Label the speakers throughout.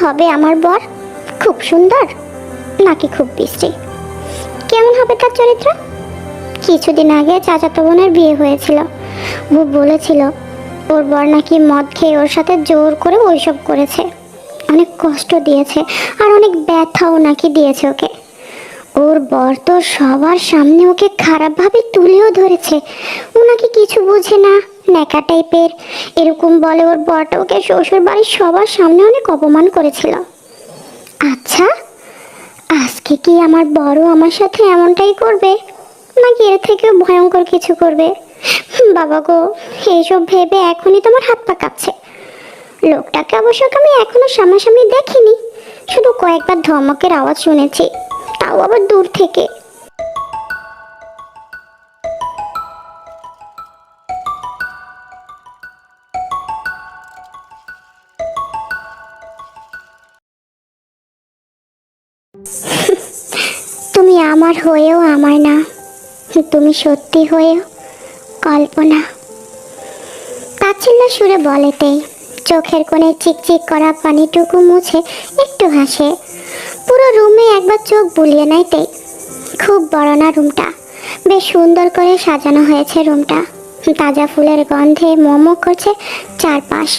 Speaker 1: হবে আমার বর? খুব সুন্দর নাকি খুব বিশ্রী? কেমন হবে তার চরিত্র? কিছুদিন আগে চাচাতো বোনের বিয়ে হয়েছিল। ও বলেছিল ওর বর নাকি মদ খেয়ে ওর সাথে জোর করে ওইসব করেছে, অনেক কষ্ট দিয়েছে, আর অনেক ব্যথাও নাকি দিয়েছে ওকে। ওর বর তো সবার সামনে ওকে খারাপভাবে তুলেও ধরেছে। ও নাকি কিছু বোঝে না, ন্যাকা টাইপের, এরকম বলে ওর বরটা ওকে শ্বশুর বাড়ির সবার সামনে অনেক অপমান করেছিল। আচ্ছা, আজকে কি আমার বড় আমার সাথে এমনটাই করবে, নাকি এর থেকেও ভয়ঙ্কর কিছু করবে? বাবা গো, এইসব ভেবে এখনই তোমার হাত পা কাঁপছে। লোকটাকে অবশ্য আমি এখনো সামনাসামনি দেখিনি, শুধু কয়েকবার ধমকের আওয়াজ শুনেছি, তাও আবার দূর থেকে। তুমি আমার হয়েও আমার না, তুমি সত্যি হয়েও কল্পনা। তাচ্ছিল্য সুরে বলেতেই চোখের কোণে চিকচিক করা পানিটুকু মুছে একটু হাসে। পুরো রুমে একবার চোখ বুলিয়ে নেয়তেই। খুব বড় না রুমটা, বেশ সুন্দর করে সাজানো হয়েছে রুমটা। তাজা ফুলের গন্ধে মোমো করছে চারপাশ।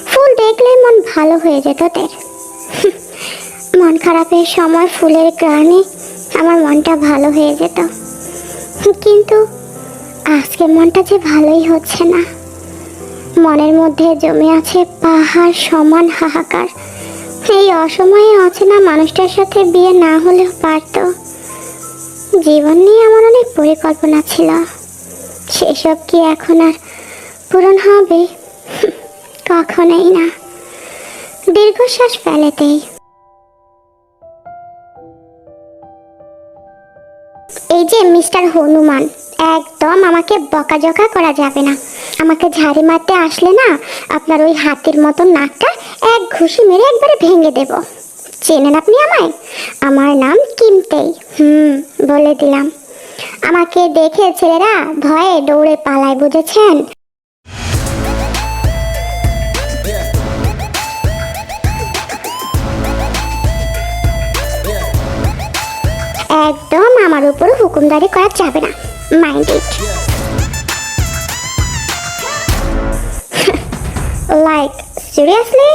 Speaker 1: ফুল দেখলে মন ভালো হয়ে যেত তের। মন খারাপের সময় ফুলের গ্রানে আমার মনটা ভালো হয়ে যেত, কিন্তু আজকে মনটা যে ভালোই হচ্ছে না। মনের মধ্যে জমে আছে পাহাড় সমান হাহাকার। এই অসময়ে অচেনা মানুষটার সাথে বিয়ে না হলেও পারত। জীবন নিয়ে আমার অনেক পরিকল্পনা ছিল, সেসব কি এখন আর পূরণ হবে? কখনোই না। দীর্ঘশ্বাস ফেলেতেই এই যে মিস্টার হনুমান, একদম আমাকে বকাঝকা করা যাবে না। আমাকে ঝাড়ি মারতে আসলে না, আপনার ওই হাতির মতো নাকটা এক ঘুষি মেরে একবারে ভেঙে দেব। চেনেন আপনি আমায়? আমার নাম কিমতেই। বলে দিলাম। আমাকে দেখে ছেলেরা ভয়ে দৌড়ে পালায়, বুঝেছেন? একদম আমার উপর হুকুমদারি করা যাবে না, মাইন্ড ইট। Like seriously?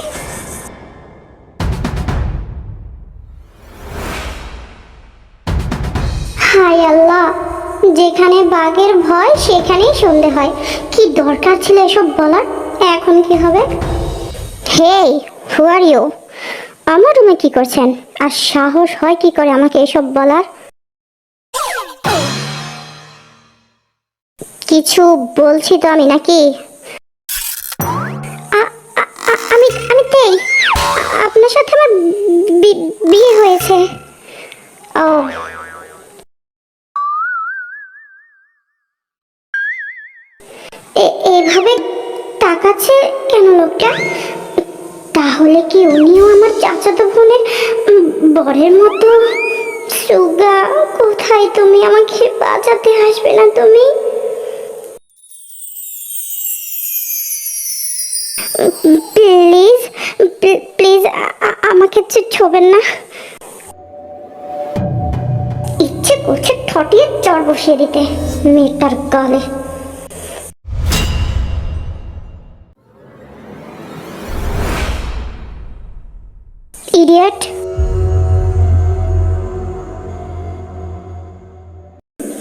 Speaker 1: হায় আল্লাহ, যেখানে বাঘের ভয় সেখানেই সন্ধে হয়। কি দরকার ছিল এসব বলার? এখন কি হবে? হেই, হু আর ইউ? আমার রুমে কি করছেন? আর সাহস হয় কি করে আমাকে এসব বলার? কিছু বলছি তো আমি, নাকি? আমি আমি তেই, আপনার সাথে আমার বিয়ে হয়েছে। ও, এভাবে তাকাচ্ছে কেন লোকটা? তাহলে কি উনিও আমার চাচাতো বোনের বরের মতো? সুগা, কোথায় তুমি? আমাকে বাঁচাতে আসবে না তুমি? প্লিজ প্লিজ, আমাকে ছোবেন না। ইচ্ছে করছে ঠটিয়ে চড় বসিয়ে দিতে মেয়েটার গালে। ইডিয়েট!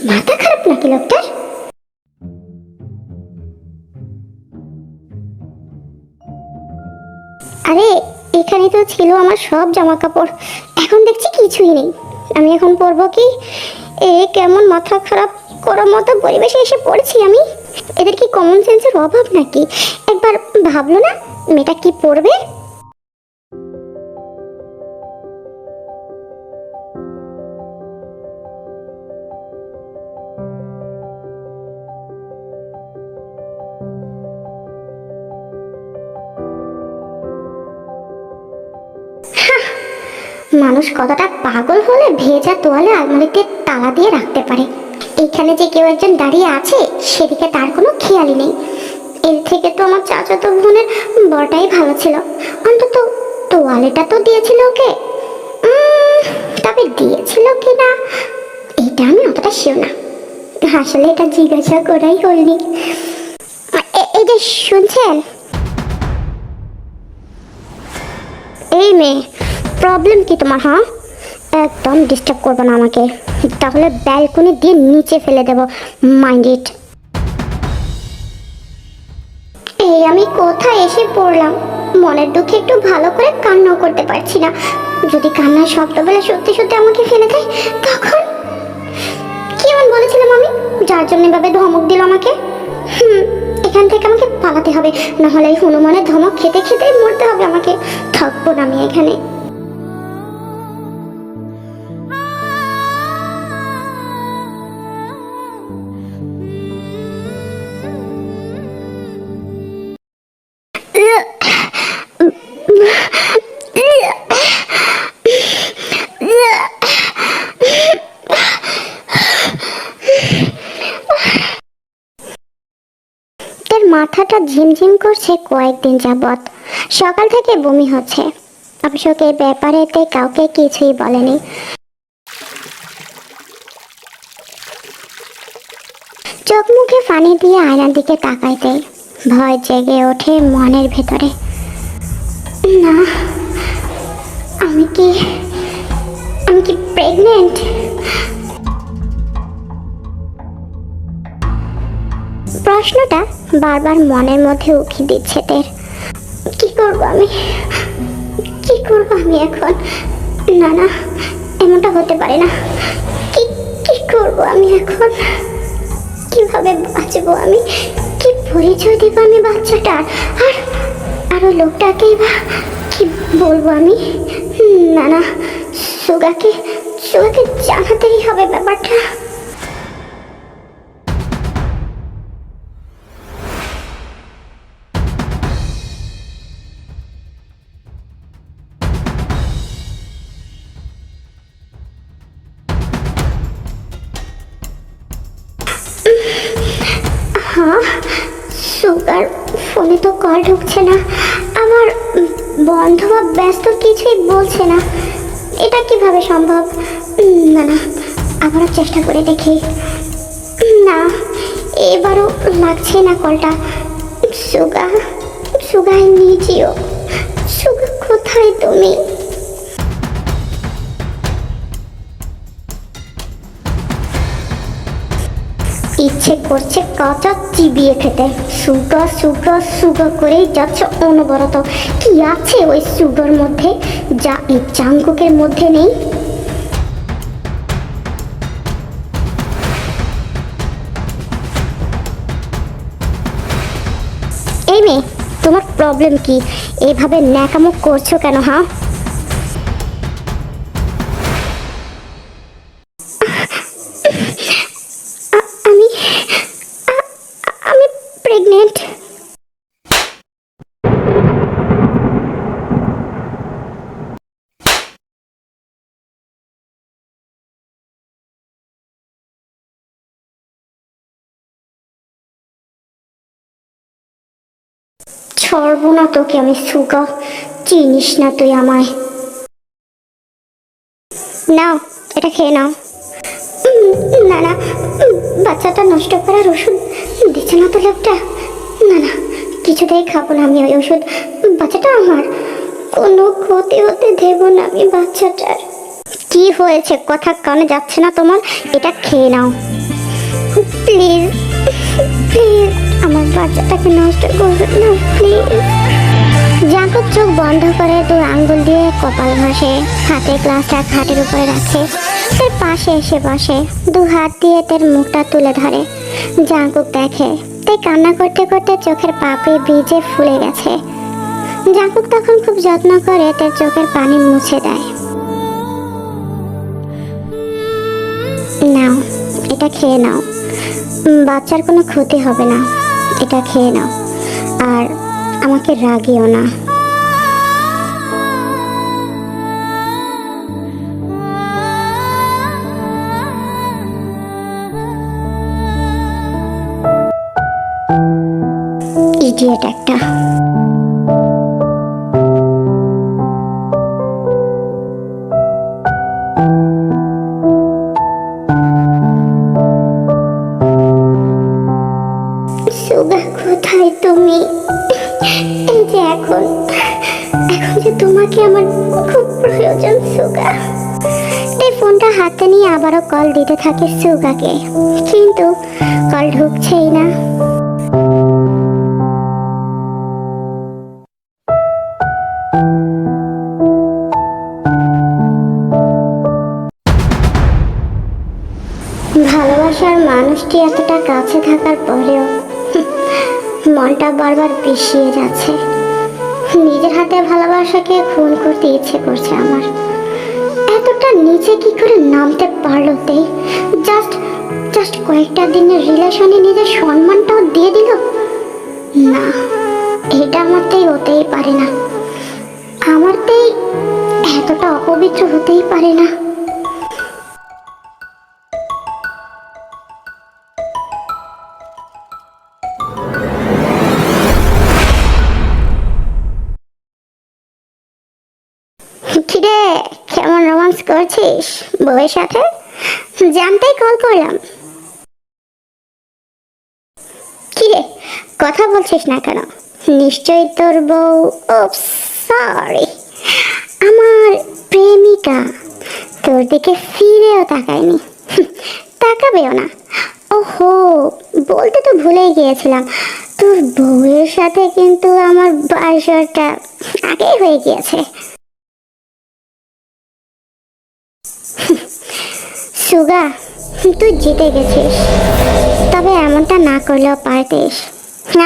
Speaker 1: মাথা খারাপ নাকি লোকটার? আরে, এখানে তো ছিল আমার সব জামা কাপড়, এখন দেখছি কিছুই নেই। আমি এখন পরবো কি? কেমন মাথা খারাপ করার মতো পরিবেশে এসে পড়েছি আমি। এদের কি কমন সেন্সের অভাব নাকি? একবার ভাবলো না মেয়েটা কি পরবে? মানুষ কতটা পাগল হলে ভেজা তোয়ালে আলমারিতে তালা দিয়ে রাখতে পারে। এখানে যে কেউ একজন দাঁড়িয়ে আছে সেদিকে তার কোনো খেয়ালই নেই। এর থেকে তো আমার চাচাতো বোনের বরটাই ভালো ছিল, অন্তত তোয়ালেটা তো দিয়েছিল ওকে, তবে দিয়েছিল কিনা এটা আমি অতটা শিওর না। আসলে এটা জিজ্ঞাসা করাই হয়নি। এই যে শুনছেন, এই মেয়ে, প্রবলেম কি তোমার? হ্যাঁ, একদম ডিস্টার্ব করবে না আমাকে, তাহলে ব্যালকনি দিয়ে নিচে ফেলে দেব, মাইন্ড ইট। এই আমি কোথায় এসে পড়লাম? মনের দুঃখে একটু ভালো করে কান্নাও করতে পারছি না। যদি কান্নার শব্দ বলে সত্যি সত্যি আমাকে ফেলে দেয়, তখন কি এমন বলেছিলাম আমি, যার জন্য এভাবে ধমক দিল আমাকে? এখান থেকে আমাকে পালাতে হবে, নাহলে এই হনুমানের ধমক খেতে খেতেই মরতে হবে আমাকে। থাকবো না আমি এখানে। মাথাটা ঝিমঝিম করছে কয়েকদিন যাবৎ, সকাল থেকে বমি হচ্ছে। অবশ্য এই ব্যাপারেতে কাউকে কিছুই বলেনি। চোখ মুখে পানি দিয়ে আয়নার দিকে তাকাইতে ভয় জেগে ওঠে মনের ভেতরে। না, আমি কি প্রেগনেন্ট? প্রশ্নটা বারবার মনের মধ্যে উকি দিচ্ছে তের। কি করব আমি এখন? না না, এমনটা হতে পারে না। কি করব আমি এখন? কিভাবে বাঁচবো আমি? কি পরিচয় দেব আমি বাচ্চাটার? আর ওই লোকটাকেই বা কি বলবো আমি? না না, সুগাকে জানাতেই হবে ব্যাপারটা। হ্যাঁ, সুগার ফোনে তো কল ঢুকছে না, আবার বন্ধ বা ব্যস্ত কিছুই বলছে না। এটা কিভাবে সম্ভব? না না, আবারও চেষ্টা করে দেখি। না, এবারও লাগছে না কলটা। সুগা নিজেও। সুগা, কোথায় তুমি? ইচ্ছে করছে কাঁচা চিবিয়ে খেতে। সুগা করেই যাচ্ছে অনবরত। কি আছে ওই সুগার মধ্যে যা এই জাঙ্কুকের মধ্যে নেই? এই মেয়ে, তোমার প্রবলেম কি? এভাবে ন্যাকামো করছো কেন? হ্যাঁ, আমি প্রেগনেন্ট। ছড়বো না তোকে আমি সুগা, চিনিস না তুই আমায়। নাও, এটা খেয়ে নাও। না না, বাচ্চাটা নষ্ট করার ওষুধ দিচ্ছে না তো লোকটা। না না, কিছুতেই খাবো না আমি ওই ওষুধ। বাচ্চাটা আমার, কোনো ক্ষতি হতে দেব না আমি বাচ্চাটার। কি হয়েছে? কথা কানে যাচ্ছে না তোমার? এটা খেয়ে নাও প্লিজ। প্লিজ, আমার বাচ্চাটাকে নষ্ট করবেন না প্লিজ। জাঙ্কুক চোখ বন্ধ করে দু আঙ্গুল দিয়ে কপাল ঘষে, হাতে গ্লাসটা খাটের উপরে রাখে, তার পাশে এসে বসে, দু হাত দিয়ে তার মুখটা তুলে ধরে। জাঙ্কুক দেখে তাই কান্না করতে করতে চোখের পাপড়ি ভিজে ফুলে গেছে। জাঙ্কুক তখন খুব যত্ন করে তার চোখের পানি মুছে দেয়। নাও, এটা খেয়ে নাও, বাচ্চার কোনো ক্ষতি হবে না। এটা খেয়ে নাও, আর আমাকে রাগিও না। ইডিয়েট একটা। তোমাকে আমার খুব প্রয়োজন সুগা। তাই ফোনটা হাতে নিয়ে আবারও কল দিতে থাকে সুগাকে, কিন্তু কল ঢুকছেই না। ভালোবাসার মানুষটি এতটা কাছে থাকার পরেও মনটা বারবার পিছিয়ে যাচ্ছে। নিজের হাতে ভালোবাসাকে খুন করতে ইচ্ছে করছে আমার। এতটা নিচে কি করে নামতে পারলো তেই? জাস্ট কয়েকটা দিনের রিলেশনে নিজের সম্মানটাও দিয়ে দিল। না, এটা আমারতেই হতেই পারে না। আমারতেই এতটা অপবিত্র হতেই পারে না। কিরে, কেমন রোমান্স করছিস বউয়ের সাথে? জানতেই কল করলাম। কিরে, কথা বলছিস না কেন? নিশ্চয়ই তোর বউ। সরি, আমার প্রেমিকা তোর দিকে ফিরেও তাকায়নি, তাকাবেও না। ওহো, বলতে তো ভুলেই গিয়েছিলাম, তোর বউয়ের সাথে কিন্তু আমার বাসরটা আগেই হয়ে গিয়েছে। সুগা, তুই জিতে গেছিস, তবে এমনটা না করলেও পারতিস।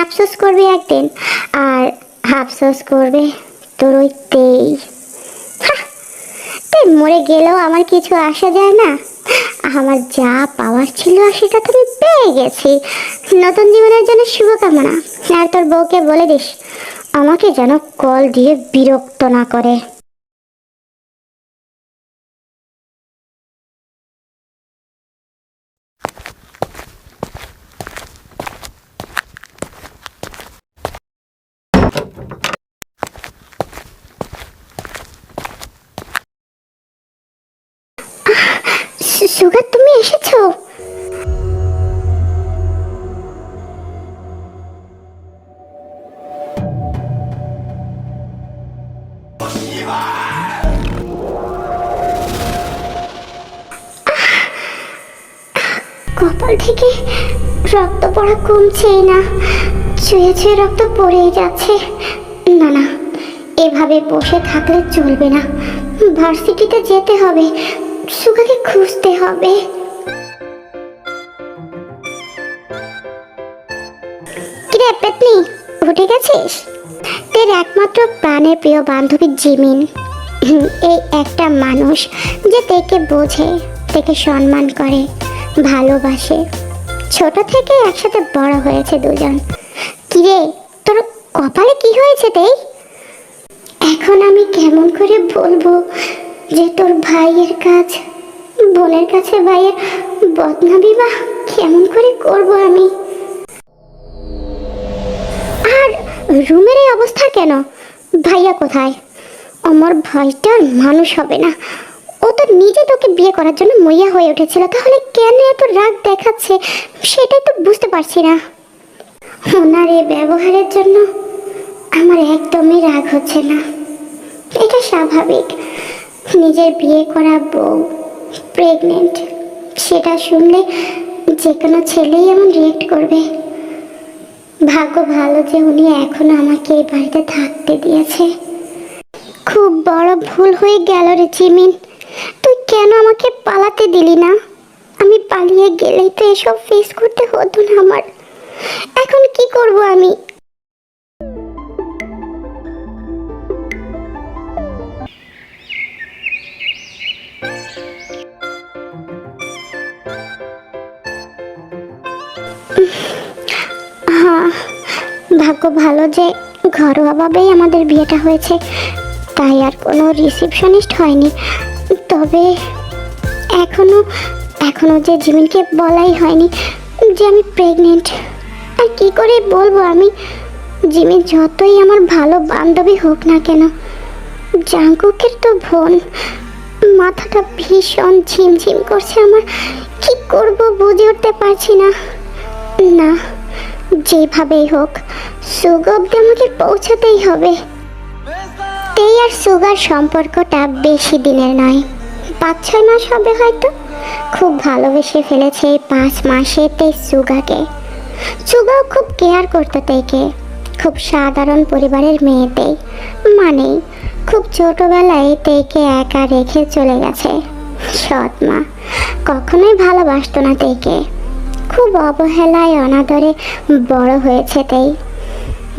Speaker 1: আফসোস করবি একদিন, আর আফসোস করবে তোর ওই তেই। তুই মরে গেলেও আমার কিছু আসা যায় না। আমার যা পাওয়ার ছিল সেটা তুমি পেয়ে গেছি। নতুন জীবনের জন্য শুভকামনা। আর তোর বউকে বলে দিস আমাকে যেন কল দিয়ে বিরক্ত না করে। সুগা, তুমি এসেছো? কপাল থেকে রক্ত পড়া কমছেই না, ছুঁয়ে ছুঁয়ে রক্ত পড়েই যাচ্ছে। না না, এভাবে বসে থাকলে চলবে না। ভার্সিটিতে যেতে হবে, সুগাকে খুঁজতে হবে। কিরে পেতনি, উঠে গেছিস? তোর একমাত্র প্রাণের প্রিয় বান্ধবী জিমিন, এই একটা মানুষ যে তেকে বোঝে, তেকে সম্মান করে, ভালোবাসে। ছোট থেকে একসাথে বড় হয়েছে দুজন। কিরে, তোর কপালে কি হয়েছে তেই? এখন আমি কেমন করে বলবো যে তোর ভাইয়ের কাজ, বোনের কাছে ভাইয়ের বদনামি, বা কেমন করে করব আমি? আর রুমের এই অবস্থা কেন? ভাইয়া কোথায়? আমার ভাইটার মানুষ হবে না। ও তো নিজে তোকে বিয়ে করার জন্য মইয়া হয়ে উঠেছিল, তাহলে কেন এত রাগ দেখাচ্ছে সেটাই তো বুঝতে পারছি না। ওনার এই ব্যবহারের জন্য আমার একদমই রাগ হচ্ছে না। এটা স্বাভাবিক, নিজের বিয়ে করা বউ প্রেগনেন্ট, সেটা শুনলে যে কোনো ছেলেই এমন রিয়েক্ট করবে। ভাগ্য ভালো যে উনি এখনো আমাকে এই বাড়িতে থাকতে দিয়েছে। খুব বড় ভুল হয়ে গেল রে জিমিন, তুই কেন আমাকে পালাতে দিলি না? আমি পালিয়ে গেলেই তো এসব ফেস করতে হতো না আমার। এখন কি করব আমি? হ্যাঁ, ভাগ্য ভালো যে ঘরোয়াভাবেই আমাদের বিয়েটা হয়েছে, তাই আর কোনো রিসেপশনিস্ট হয়নি। তবে এখনো যে জিমিনকে বলাই হয়নি যে আমি প্রেগনেন্ট। আর কি করে বলবো আমি? জিমিন যতই আমার ভালো বান্ধবী হোক না কেন, জাঙ্কুকের তো বোন। মাথাটা ভীষণ ঝিমঝিম করছে আমার, কি করব বুঝে উঠতে পারছি না। না, যেভাবেই হোক সুগ অব্দি আমাকে পৌঁছাতেই হবে। তেই আর সুগার সম্পর্কটা বেশি দিনের নয়, 5-6 মাস হবে হয়তো। খুব ভালোবেসে ফেলেছে এই 5 মাসে তেই সুগাকে। সুগাও খুব কেয়ার করতো তেইকে। খুব সাধারণ পরিবারের মেয়েতেই, মানেই খুব ছোটবেলায় তেইকে একা রেখে চলে গেছে। সৎ মা কখনোই ভালোবাসতো না তেইকে। খুব অবহেলায় অনাদরে বড় হয়েছে তেই।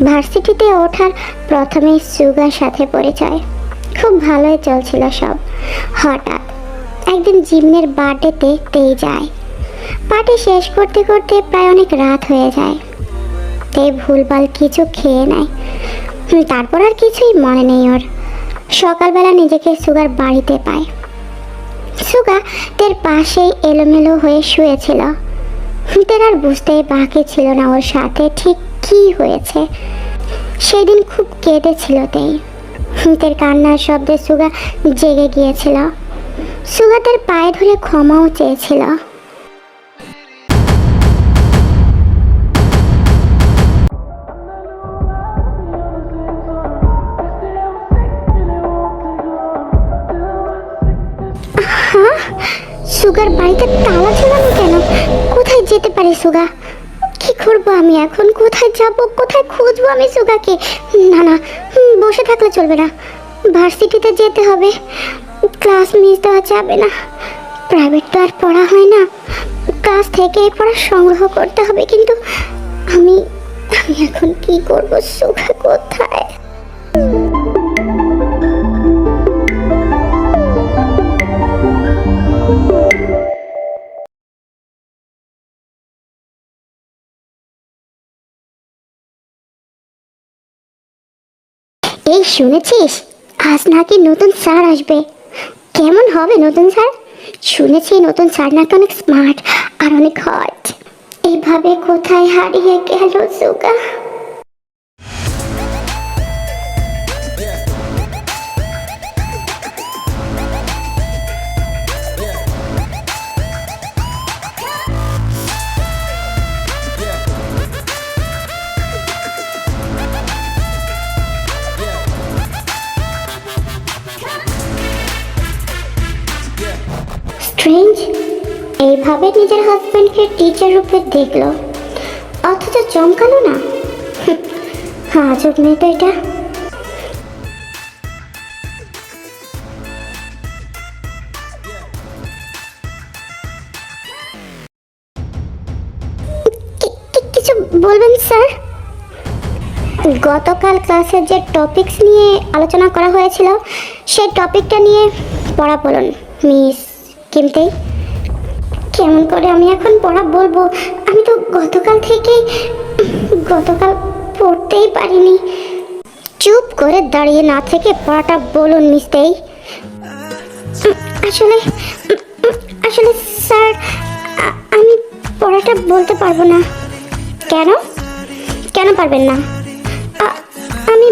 Speaker 1: ভার্সিটিতে ওঠার প্রথমেই সুগার সাথে পরিচয়। খুব ভালোই চলছিল সব। হঠাৎ একদিন জিমের বার্থডেতে তেই যায়। পার্টি শেষ করতে করতে প্রায় অনেক রাত হয়ে যায়। তেই ভুলভাল কিছু খেয়ে নেয়। তারপর আর কিছুই মনে নেই ওর। সকালবেলা নিজেকে সুগার বাড়িতে পায়। সুগা তের পাশেই এলোমেলো হয়ে শুয়েছিল। তের আর বুঝতেই বাকি ছিল না ওর সাথে ঠিক কি হয়েছে। সেদিন খুব কেঁদেছিল তেই। তের কান্নার শব্দে সুগা জেগে গিয়েছিল। সুগা তার পায়ে ধরে ক্ষমাও চেয়েছিল। সুগার বাড়িতে তালা ঝুলানো কেন? কোথায় যেতে পারি সুগা? কি করবো আমি এখন? কোথায় যাব? কোথায় খুঁজবো আমি সুগাকে? না না, বসে থাকলে চলবে না। ভার্সিটিতে যেতে হবে। ক্লাস মিস দেওয়া যাবে না। প্রাইভেট তো আর পড়া হয় না। ক্লাস থেকে পড়া সংগ্রহ করতে হবে। কিন্তু আমি আমি এখন কি করব? সুগা কোথায়? এই শুনেছিস, আজ নাকি নতুন স্যার আসবে। কেমন হবে নতুন স্যার? শুনেছি নতুন স্যার নাকি অনেক স্মার্ট আর অনেক হট। এইভাবে কোথায় হারিয়ে গেল সুগা? স্ট্রেঞ্জ, এইভাবে নিজের হাজব্যান্ডকে টিচার রূপে দেখলো অথচ চমকালো না। আজব মেয়ে তো এটা। কিছু বলবেন স্যার? গতকাল ক্লাসের যে টপিকস নিয়ে আলোচনা করা হয়েছিল সেই টপিকটা নিয়ে পড়া বলুন মিস কিমতেই। কেমন করে আমি এখন পড়া বলবো? আমি তো গতকাল পড়তেই পারিনি। চুপ করে দাঁড়িয়ে না থেকে পড়াটা বলুন মিসতেই। আসলে আসলে স্যার আমি পড়াটা বলতে পারবো না। কেন কেন পারবেন না? আমি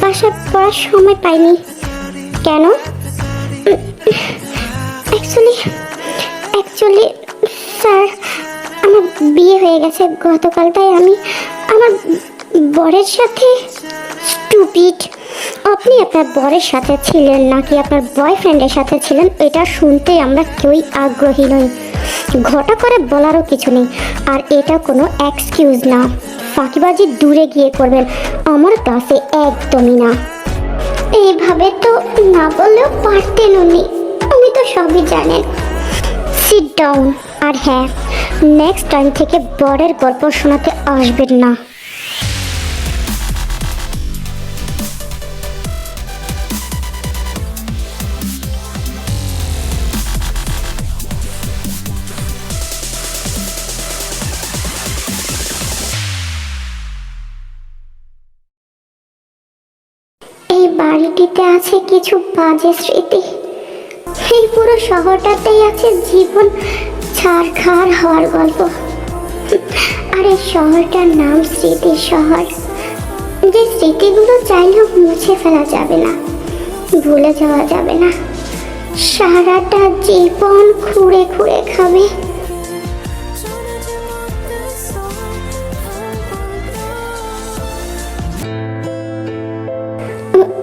Speaker 1: বাসায় পড়ার সময় পাইনি। কেন? অ্যাকচুয়ালি স্যার আমার বিয়ে হয়ে গেছে গতকাল, তাই আমি আমার বরের সাথে। স্টুপিড! আপনি আপনার বরের সাথে ছিলেন নাকি আপনার বয়ফ্রেন্ডের সাথে ছিলেন এটা শুনতে আমরা কেউই আগ্রহী নই। ঘটা করে বলারও কিছু নেই। আর এটা কোনো এক্সকিউজ না। ফাঁকিবাজি দূরে গিয়ে করবেন, আমার ক্লাসে একদমই না। এইভাবে তো না বললেও পারতেন উনি। উনি তো সবই জানেন। Sit down. আর হ্যাঁ, নেক্সট টাইম থেকে বরের গল্প শোনাতে আসবেন না। এই বাড়িটিতে আছে কিছু বাজে স্মৃতি। এই পুরো শহরটাতেই আছে জীবন ছারখার হওয়ার গল্প। আর এই শহরটার নাম স্মৃতির শহর। যে স্মৃতিগুলো চাইলেও মুছে ফেলা যাবে না, ভুলে যাওয়া যাবে না। সারাটা জীবন খুঁড়ে খুঁড়ে খাবে।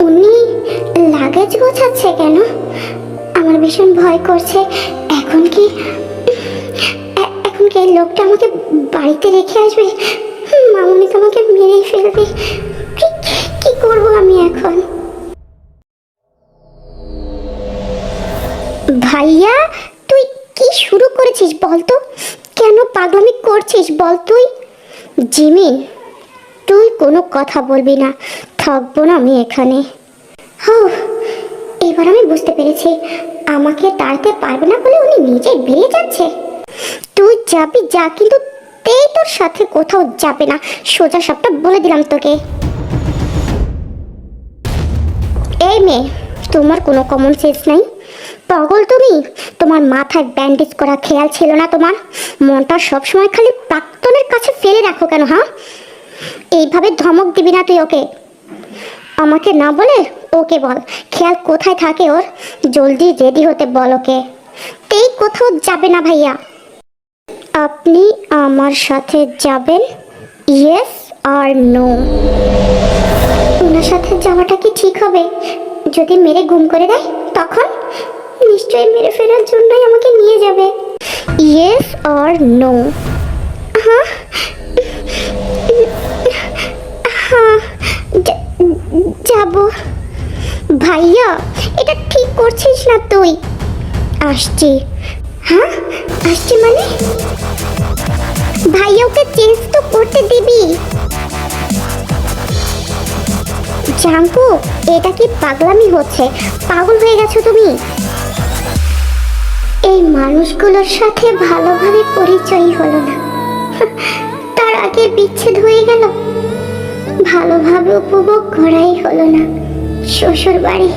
Speaker 1: উনি করছে। এখন কি এই লোকটা আমাকে বাড়িতে রেখে আসবে? মামুনি তো আমাকে মেরেই ফেলবে। কি করবো আমি এখন? ভাইয়া, তুই কি শুরু করেছিস বলতো? কেন পাগলামি করছিস বল তুই? জিমিন, তুই কোনো কথা বলবি না, থাকবো না আমি এখানে। এবার আমি বুঝতে পেরেছি আমাকে তাড়াতে পারবে না বলে উনি নিজেই বেরিয়ে যাচ্ছে। তুই যাবি যা, কিন্তু তেই তোর সাথে কোথাও যাবে না, সোজা সবটা বলে দিলাম তোকে। এই মেয়ে, তোমার কোনো কমন সেন্স নাই? পাগল তুমি? তোমার মাথায় ব্যান্ডেজ করা খেয়াল ছিল না তোমার? মনটা সবসময় খালি প্রাক্তনের কাছে ফেলে রাখো কেন? হ্যাঁ, এইভাবে ধমক দিবি না তুই ওকে। আমাকে না বলে ওকে বল খেয়াল কোথায় থাকে ওর। জলদি রেডি হতে বল ওকে। তেই কোথাও যাবে না ভাইয়া। আপনি আমার সাথে যাবেন? ইয়েস আর নো? ওনার সাথে যাওয়াটা কি ঠিক হবে? যদি মেরে গুম করে দেয় তখন? নিশ্চয়ই মেরে ফেরার জন্যই আমাকে নিয়ে যাবে। ইয়েস আর নো? হ্যাঁ হ্যাঁ, যাব। ভাইয়া, এটা ঠিক করছিস না তুই। আসছি। হ্যাঁ, আসছি মানে? ভাইয়া, ওকে চেঞ্জ তো করতে দিবি। জাঙ্কু, এটা কি পাগলামি হচ্ছে? পাগল হয়ে গেছো তুমি? এই মানুষগুলোর সাথে ভালোভাবে পরিচয় হলো না, তার আগে বিচ্ছেদ হয়ে গেল। ভালোভাবে উপভোগ করাই হলো না শ্বশুর বাড়ি।